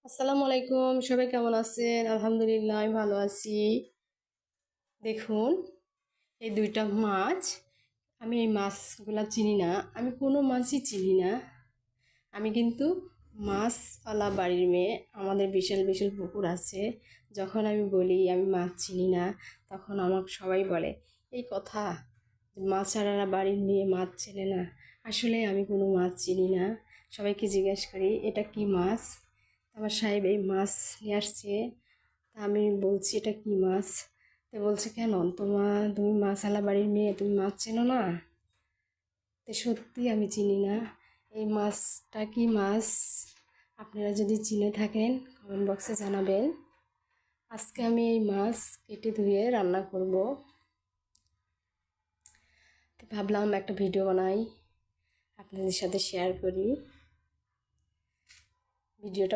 আসসালামু আলাইকুম, সবাই কেমন আছেন? আলহামদুলিল্লাহ আমি ভালো আছি। দেখুন, এই দুইটা মাছ। আমি এই মাছগুলা চিনি না, আমি কোনো মাছই চিনি না। আমি কিন্তু মাছওয়ালা বাড়ির মেয়ে। আমাদের বিশাল বিশাল পুকুর আছে। যখন আমি বলি আমি মাছ চিনি না, তখন আমাকে সবাই বলে এই কথা, যে মাছওয়ালা বাড়ির মেয়ে মাছ চেনে না। আসলে আমি কোনো মাছ চিনি না। সবাইকে জিজ্ঞেস করি এটা কি মাছ। আমার সাহেব এই মাছ নিয়ে আসছে। তা আমি বলছি এটা কি মাছ। তো বলছে কেন তুমি মাছওয়ালা বাড়ির মেয়ে, তুমি মাছ চেনো না? তো সত্যি আমি চিনি না এই মাছটা কি মাছ। আপনারা যদি চিনে থাকেন কমেন্ট বক্সে জানাবেন। আজকে আমি এই মাছ কেটে ধুয়ে রান্না করব। তো ভাবলাম একটা ভিডিও বানাই, আপনাদের সাথে শেয়ার করি। ভিডিওটা